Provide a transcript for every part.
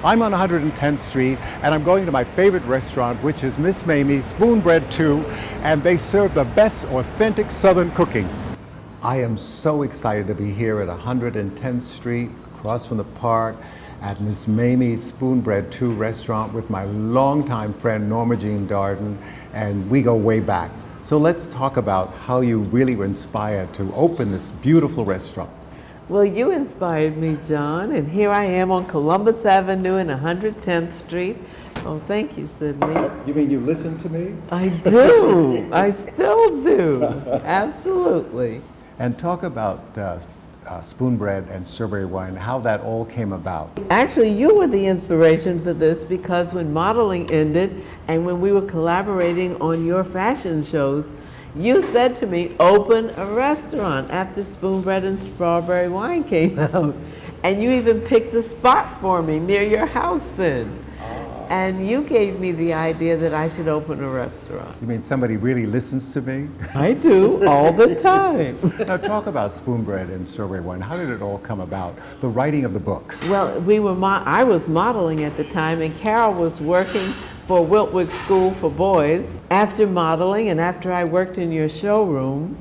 I'm on 110th Street and I'm going to my favorite restaurant, which is Miss Mamie's Spoonbread 2, and they serve the best authentic Southern cooking. I am so excited to be here at 110th Street, across from the park, at Miss Mamie's Spoonbread 2 restaurant with my longtime friend Norma Jean Darden, and we go way back. So let's talk about how you really were inspired to open this beautiful restaurant. Well, you inspired me, John, and here I am on Columbus Avenue and 110th Street. Oh, thank you, Sydney. You mean you listen to me? I do. I still do. Absolutely. And talk about Spoonbread and strawberry wine, how that all came about. Actually, you were the inspiration for this because when modeling ended and when we were collaborating on your fashion shows, you said to me, open a restaurant after Spoonbread and strawberry wine came out. And you even picked a spot for me near your house then. And you gave me the idea that I should open a restaurant. You mean somebody really listens to me? I do, all the time. Now talk about Spoonbread and strawberry wine. How did it all come about? The writing of the book. Well, I was modeling at the time, and Carol was working for Wiltwick School for Boys. After modeling and after I worked in your showroom,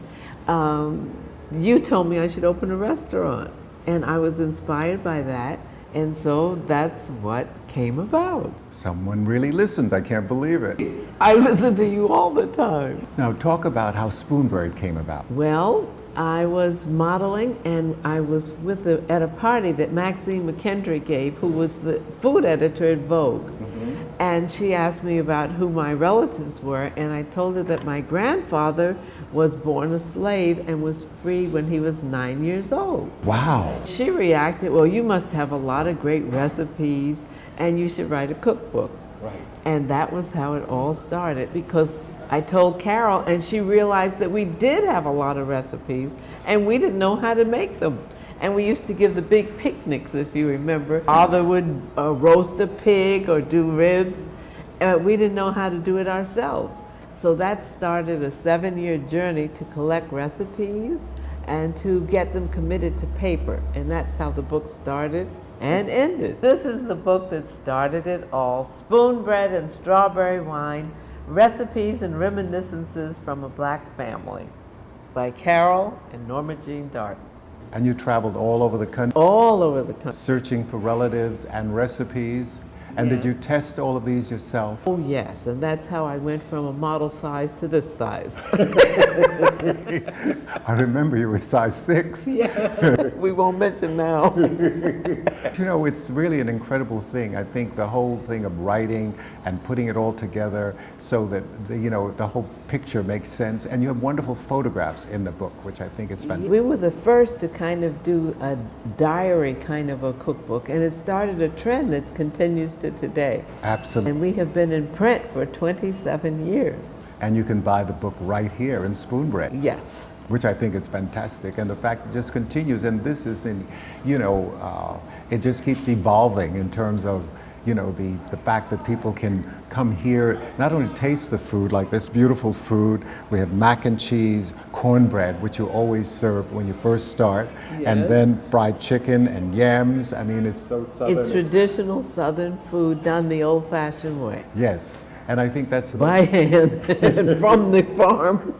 you told me I should open a restaurant. And I was inspired by that. And so that's what came about. Someone really listened. I can't believe it. I listen to you all the time. Now talk about how Spoonbread came about. Well, I was modeling and I was at a party that Maxine McKendry gave, who was the food editor at Vogue. And she asked me about who my relatives were, and I told her that my grandfather was born a slave and was freed when he was 9 years old. Wow. She reacted, well, you must have a lot of great recipes and you should write a cookbook. Right. And that was how it all started, because I told Carol and she realized that we did have a lot of recipes and we didn't know how to make them. And we used to give the big picnics, if you remember. Father would roast a pig or do ribs. We didn't know how to do it ourselves. So that started a 7-year journey to collect recipes and to get them committed to paper. And that's how the book started and ended. This is the book that started it all. Spoonbread and Strawberry Wine, Recipes and Reminiscences from a Black Family, by Carol and Norma Jean Darden. And you traveled all over the country? All over the country. Searching for relatives and recipes. And Yes. did you test all of these yourself? Oh yes, and that's how I went from a model size to this size. I remember you were size 6. Yeah. We won't mention now. You know, it's really an incredible thing. I think the whole thing of writing and putting it all together so that, the whole picture makes sense. And you have wonderful photographs in the book, which I think is fantastic. We were the first to kind of do a diary kind of a cookbook, and it started a trend that continues to today. Absolutely. And we have been in print for 27 years. And you can buy the book right here in Spoonbread. Yes. Which I think is fantastic, and the fact it just continues, and this is it just keeps evolving in terms of, the fact that people can come here, not only taste the food, like this beautiful food. We have mac and cheese, cornbread, which you always serve when you first start, and Yes. then fried chicken and yams. I mean, it's so Southern. It's traditional Southern food done the old-fashioned way. Yes, and I think that's By hand and from the farm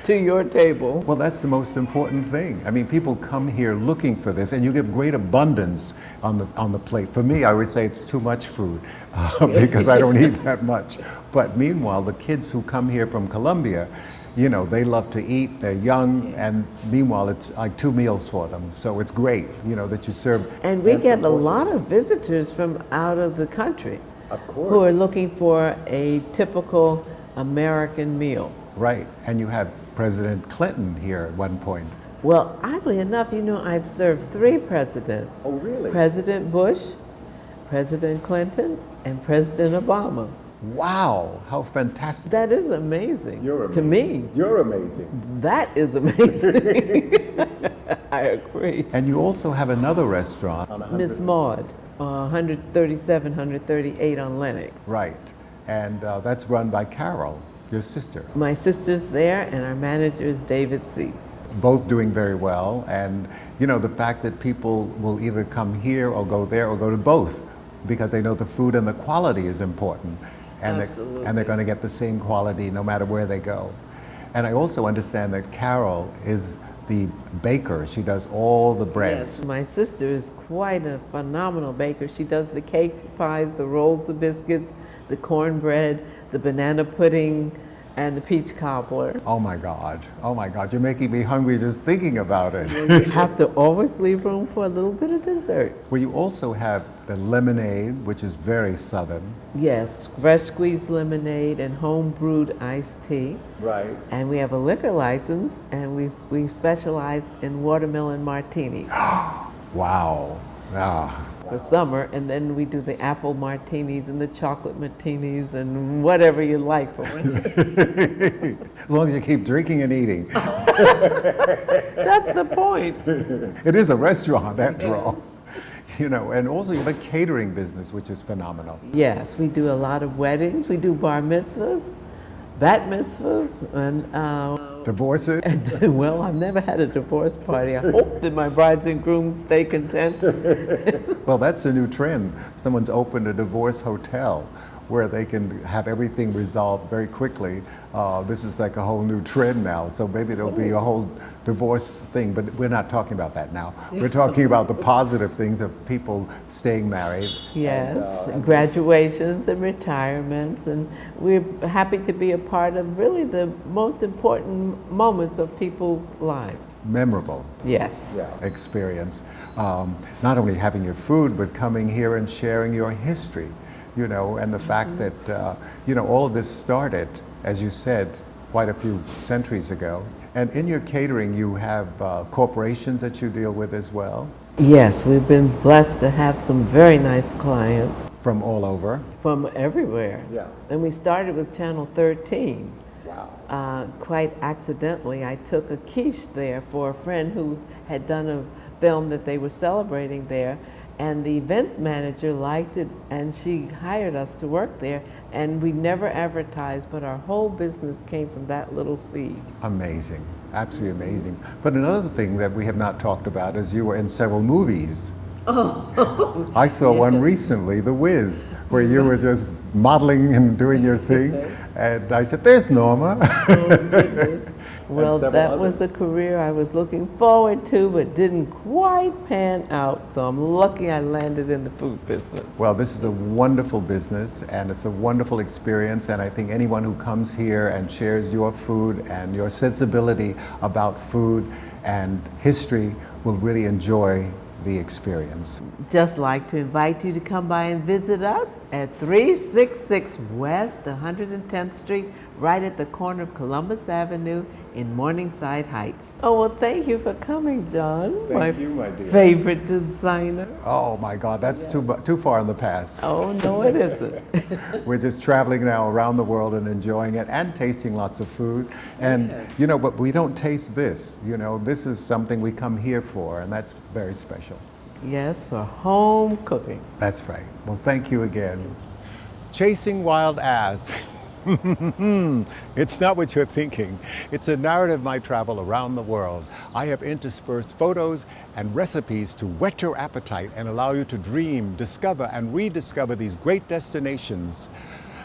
to your table. Well, that's the most important thing. I mean, people come here looking for this, and you get great abundance on the plate. For me, I would say it's too much food because I don't eat that much. But meanwhile, the kids who come here from Columbia, they love to eat. They're young, Yes. and meanwhile, it's like 2 meals for them. So it's great, that you serve. And we get a handsome lot portions. of visitors from out of the country Of course. who are looking for a typical American meal. Right, and you had President Clinton here at one point. Well, oddly enough, I've served 3 presidents. Oh, really? President Bush, President Clinton, and President Obama. Wow, how fantastic. That is amazing. You're amazing. To me. You're amazing. That is amazing. I agree. And you also have another restaurant on Miss Maud, 137, 138 on Lenox. Right, and that's run by Carol, your sister. My sister's there, and our manager is David Seats. Both doing very well, and the fact that people will either come here or go there or go to both, because they know the food and the quality is important. And Absolutely. they're going to get the same quality no matter where they go. And I also understand that Carol is the baker. She does all the breads. Yes, my sister is quite a phenomenal baker. She does the cakes, the pies, the rolls, the biscuits, the cornbread, the banana pudding, and the peach cobbler. Oh my God, you're making me hungry just thinking about it. You have to always leave room for a little bit of dessert. Well, you also have the lemonade, which is very Southern. Yes, fresh squeezed lemonade and home brewed iced tea. Right. And we have a liquor license, and we specialize in watermelon martinis Wow. for summer, and then we do the apple martinis and the chocolate martinis and whatever you like for winter. As long as you keep drinking and eating. That's the point. It is a restaurant after all. You know, and also you have a catering business, which is phenomenal. Yes, we do a lot of weddings. We do bar mitzvahs, bat mitzvahs, and Divorces? well, I've never had a divorce party. I hope that my brides and grooms stay content. Well, that's a new trend. Someone's opened a divorce hotel where they can have everything resolved very quickly. This is like a whole new trend now, so maybe there'll be a whole divorce thing, but we're not talking about that now. We're talking about the positive things of people staying married. Yes, and graduations and retirements, and we're happy to be a part of really the most important moments of people's lives. Memorable Yes. experience. Not only having your food, but coming here and sharing your history, you know, and the fact that, you know, all of this started, as you said, quite a few centuries ago. And in your catering, you have corporations that you deal with as well? Yes, we've been blessed to have some very nice clients From all over? from everywhere. Yeah. And we started with Channel 13. Wow. Quite accidentally, I took a quiche there for a friend who had done a film that they were celebrating there, and the event manager liked it, and she hired us to work there, and we never advertised, but our whole business came from that little seed. Amazing. Absolutely amazing. But another thing that we have not talked about is you were in several movies. Oh. I saw one recently, The Wiz, where you were just modeling and doing your thing. Yes. And I said, there's Norma. Oh, goodness. Well, several that was a others. career I was looking forward to, but didn't quite pan out, so I'm lucky I landed in the food business. Well, this is a wonderful business and it's a wonderful experience, and I think anyone who comes here and shares your food and your sensibility about food and history will really enjoy the experience. Just like to invite you to come by and visit us at 366 West 110th Street, right at the corner of Columbus Avenue in Morningside Heights. Oh, well, thank you for coming, John. Thank you, my dear. Favorite designer. Oh my God, that's too far in the past. Oh, no, it isn't. We're just traveling now around the world and enjoying it and tasting lots of food. And, Yes. you know, but we don't taste this. You know, this is something we come here for, and that's very special. Yes, for home cooking. That's right. Well, thank you again. Chasing Wild Ass. It's not what you're thinking. It's a narrative of my travel around the world. I have interspersed photos and recipes to whet your appetite and allow you to dream, discover, and rediscover these great destinations.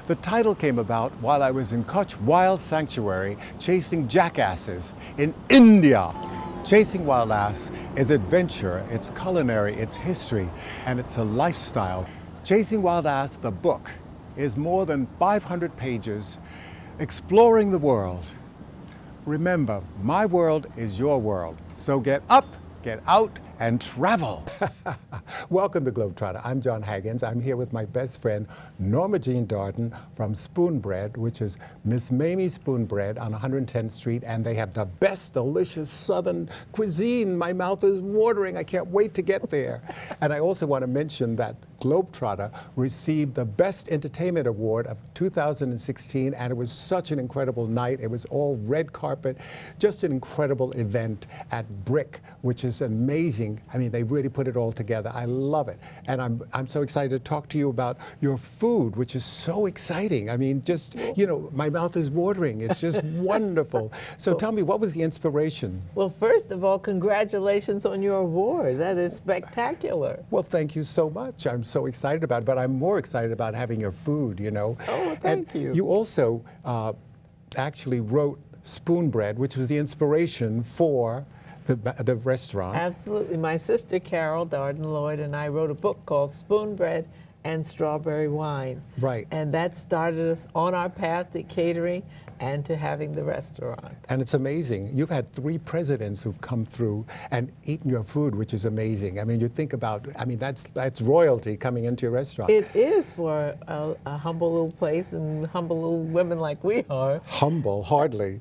The title came about while I was in Kutch Wild Sanctuary chasing jackasses in India. Chasing Wild Ass is adventure, it's culinary, it's history, and it's a lifestyle. Chasing Wild Ass, the book, is more than 500 pages exploring the world. Remember, my world is your world. So get up, get out, and travel. Welcome to Globetrotter. I'm Jon Haggins. I'm here with my best friend, Norma Jean Darden from Spoonbread, which is Miss Mamie Spoonbread on 110th Street, and they have the best delicious Southern cuisine. My mouth is watering. I can't wait to get there. And I also want to mention that Globetrotter received the Best Entertainment Award of 2016, and it was such an incredible night. It was all red carpet, just an incredible event at Brick, which is amazing. I mean, they really put it all together. I love it. And I'm so excited to talk to you about your food, which is so exciting. I mean, just, you know, my mouth is watering. It's just wonderful. So tell me, what was the inspiration? Well, first of all, congratulations on your award. That is spectacular. Well, thank you so much. I'm so excited about it, but I'm more excited about having your food, you know. Oh, thank you. You also actually wrote Spoonbread, which was the inspiration for the restaurant. Absolutely. My sister Carol Darden Lloyd and I wrote a book called Spoonbread and Strawberry Wine. Right. And that started us on our path to catering and to having the restaurant. And it's amazing. You've had 3 presidents who've come through and eaten your food, which is amazing. I mean, you think about, I mean, that's royalty coming into your restaurant. It is for a humble little place and humble little women like we are. Humble, hardly.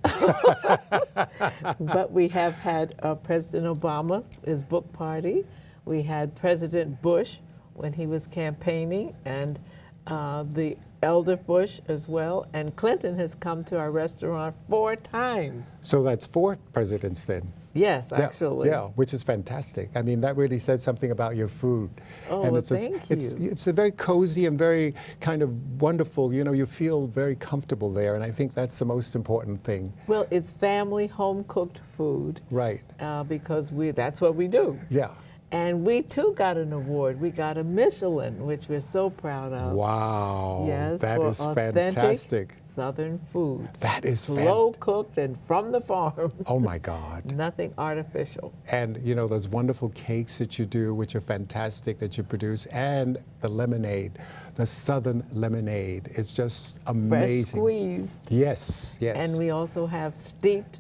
But we have had President Obama, his book party. We had President Bush when he was campaigning, and the elder Bush as well. And Clinton has come to our restaurant 4 times. So that's 4 presidents then. Yes, Yeah, actually. yeah, which is fantastic. I mean, that really says something about your food. Oh, and well, it's thank you. It's a very cozy and very kind of wonderful, you know, you feel very comfortable there, and I think that's the most important thing. Well, it's family home-cooked food. Right. Because that's what we do. Yeah. And we too got an award. We got a Michelin, which we're so proud of. Wow. Yes, that for is authentic fantastic. Southern food. That is slow cooked and from the farm. Oh my God. Nothing artificial. And you know those wonderful cakes that you do, which are fantastic, that you produce, and the lemonade, the Southern lemonade is just amazing. Fresh squeezed. Yes, yes. And we also have steeped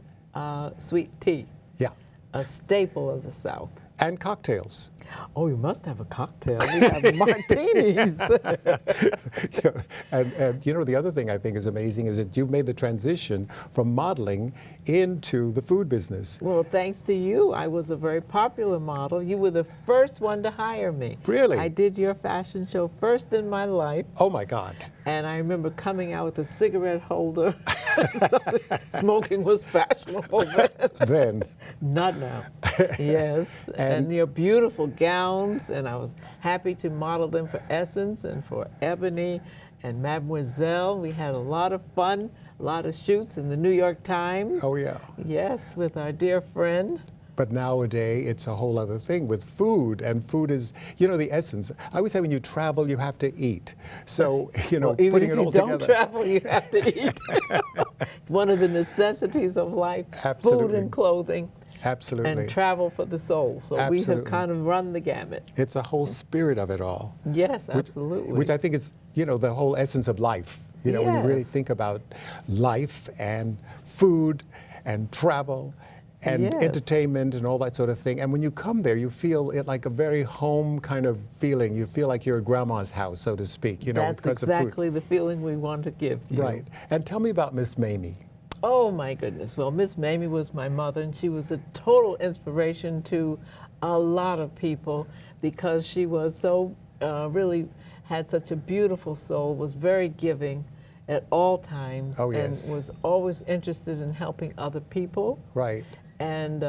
sweet tea. Yeah. A staple of the South. And cocktails. Oh, you must have a cocktail. We have martinis. And you know, the other thing I think is amazing is that you've made the transition from modeling into the food business. Well, thanks to you, I was a very popular model. You were the first one to hire me. Really? I did your fashion show first in my life. Oh my God. And I remember coming out with a cigarette holder. Smoking was fashionable Then. Not now. Yes. And your beautiful gowns, and I was happy to model them for Essence and for Ebony and Mademoiselle. We had a lot of fun, a lot of shoots in the New York Times. Oh yeah. Yes, with our dear friend. But nowadays, it's a whole other thing with food, and food is, you know, the essence. I always say when you travel, you have to eat. So, you know, Well, even putting if it all you don't together. travel, you have to eat. It's one of the necessities of life, food Absolutely. and clothing. Absolutely. And travel for the soul. So we have Absolutely. kind of run the gamut. It's a whole spirit of it all. Yes, absolutely. Which I think is, you know, the whole essence of life. You know, when you really Yes. think about life and food and travel and Yes. entertainment and all that sort of thing. And when you come there, you feel it like a very home kind of feeling. You feel like you're at grandma's house, so to speak, you know, That's because of food. exactly the feeling we want to give you. Right. And tell me about Miss Mamie. Oh my goodness. Well, Miss Mamie was my mother, and she was a total inspiration to a lot of people because she was so, really had such a beautiful soul, was very giving at all times, Oh, yes. and was always interested in helping other people. Right. And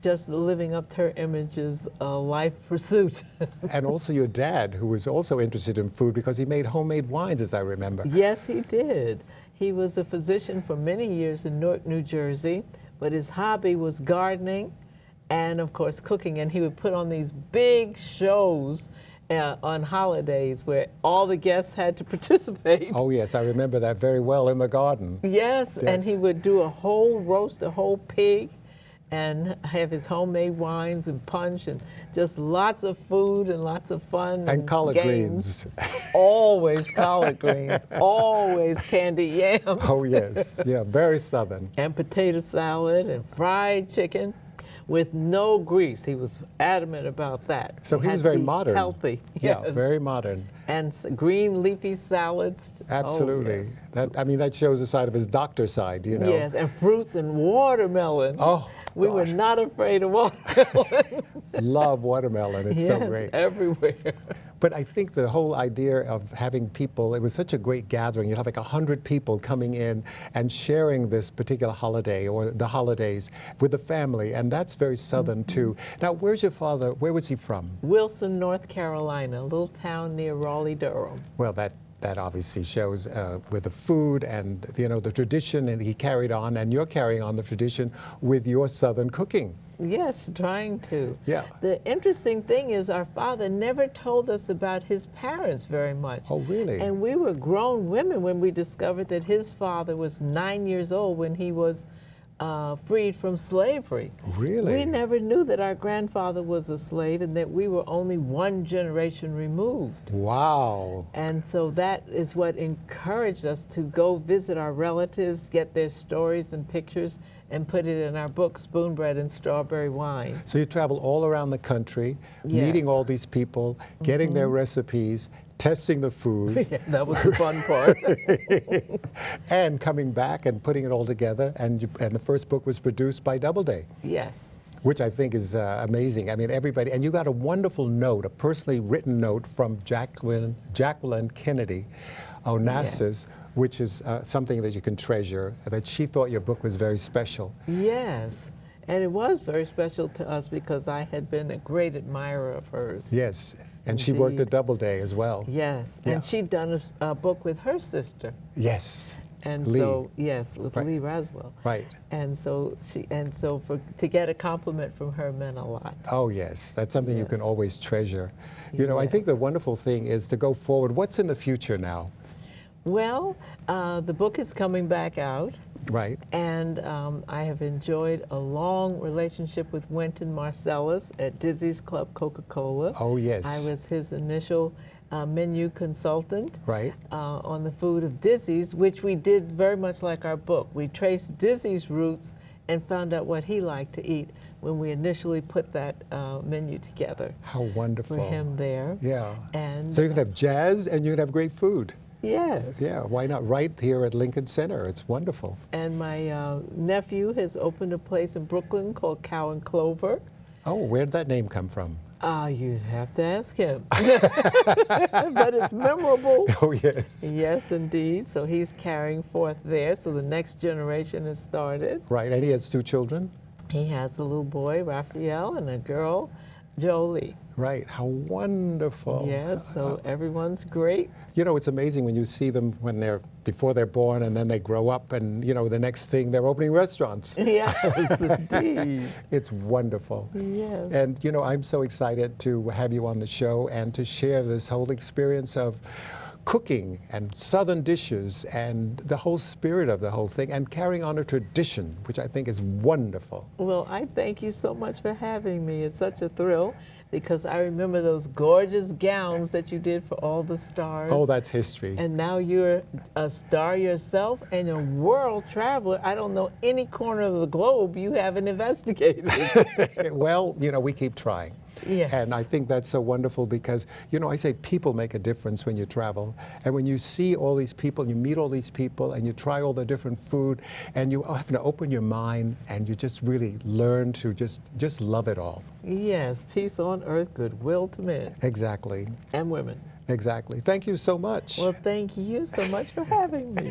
just living up to her image is a life pursuit. And also your dad, who was also interested in food because he made homemade wines, as I remember. Yes, he did. He was a physician for many years in Newark, New Jersey, but his hobby was gardening and, of course, cooking. And he would put on these big shows on holidays where all the guests had to participate. Oh, yes, I remember that very well in the garden. Yes, and Yes. he would do a whole roast, a whole pig, and have his homemade wines and punch and just lots of food and lots of fun. And collard games. greens. Always collard greens, always candy yams. Oh, yes. Yeah, very Southern. And potato salad and fried chicken with no grease. He was adamant about that. So It he had was to very be modern. Healthy. Yeah, Yes. very modern. And green leafy salads. Absolutely. Oh, yes. That shows a side of his doctor side, you know. Yes, and fruits and watermelon. Oh, We were gosh. not afraid of watermelon. Love watermelon. It's so Yes, great. everywhere. But I think the whole idea of having people, it was such a great gathering. You'd have like 100 people coming in and sharing this particular holiday or the holidays with the family, and that's very Southern too. Now, where's your father? Where was he from? Wilson, North Carolina, a little town near Raleigh, Durham. Well, that obviously shows with the food and, you know, the tradition, and he carried on, and you're carrying on the tradition with your Southern cooking. Yes, trying to. Yeah. The interesting thing is our father never told us about his parents very much. Oh, really? And we were grown women when we discovered that his father was 9 years old when he was freed from slavery. Really? We never knew that our grandfather was a slave and that we were only one generation removed. Wow. And so that is what encouraged us to go visit our relatives, get their stories and pictures, and put it in our book, Spoonbread and Strawberry Wine. So you travel all around the country, Yes. meeting all these people, getting their recipes, testing the food, Yeah, that was the fun part. and coming back and putting it all together. And the first book was produced by Doubleday, Yes. which I think is amazing. I mean, everybody, and you got a wonderful note, a personally written note from Jacqueline Kennedy Onassis, Yes. which is something that you can treasure, that she thought your book was very special. Yes. And it was very special to us because I had been a great admirer of hers. Yes, and she worked at Indeed. Doubleday as well. Yes. Yeah. And she'd done a book with her sister. Yes. And Lee. so, yes, with Right. Lee Raswell. Right. And so to get a compliment from her meant a lot. Oh, yes. That's something you can Yes. always treasure. You know, I think the Yes. wonderful thing is to go forward. What's in the future now? Well, the book is coming back out, Right. and I have enjoyed a long relationship with Wynton Marsalis at Dizzy's Club Coca-Cola. Oh, yes. I was his initial menu consultant Right. on the food of Dizzy's, which we did very much like our book. We traced Dizzy's roots and found out what he liked to eat when we initially put that menu together How wonderful. for him there. Yeah. And So you can have jazz and you can have great food. yes. Yeah, why not right here at Lincoln Center? It's wonderful. And my nephew has opened a place in Brooklyn called Cow and Clover. Oh, where did that name come from? You'd have to ask him. But it's memorable. Oh, yes. Yes, indeed. So he's carrying forth there. So the next generation has started. Right, and he has 2 children? He has a little boy, Raphael, and a girl, Jolie. Right, how wonderful. Yes, so everyone's great. You know, it's amazing when you see them before they're born and then they grow up and, you know, the next thing they're opening restaurants. Yes, indeed. It's wonderful. Yes. And, you know, I'm so excited to have you on the show and to share this whole experience of cooking and Southern dishes and the whole spirit of the whole thing and carrying on a tradition, which I think is wonderful. Well, I thank you so much for having me. It's such a thrill because I remember those gorgeous gowns that you did for all the stars. Oh, that's history. And now you're a star yourself and a world traveler. I don't know any corner of the globe you haven't investigated. Well, you know, we keep trying. Yes. And I think that's so wonderful because, you know, I say people make a difference when you travel. And when you see all these people, you meet all these people, and you try all the different food, and you have to open your mind, and you just really learn to just love it all. Yes, peace on earth, goodwill to men Exactly. and women. Exactly. Thank you so much. Well, thank you so much for having me.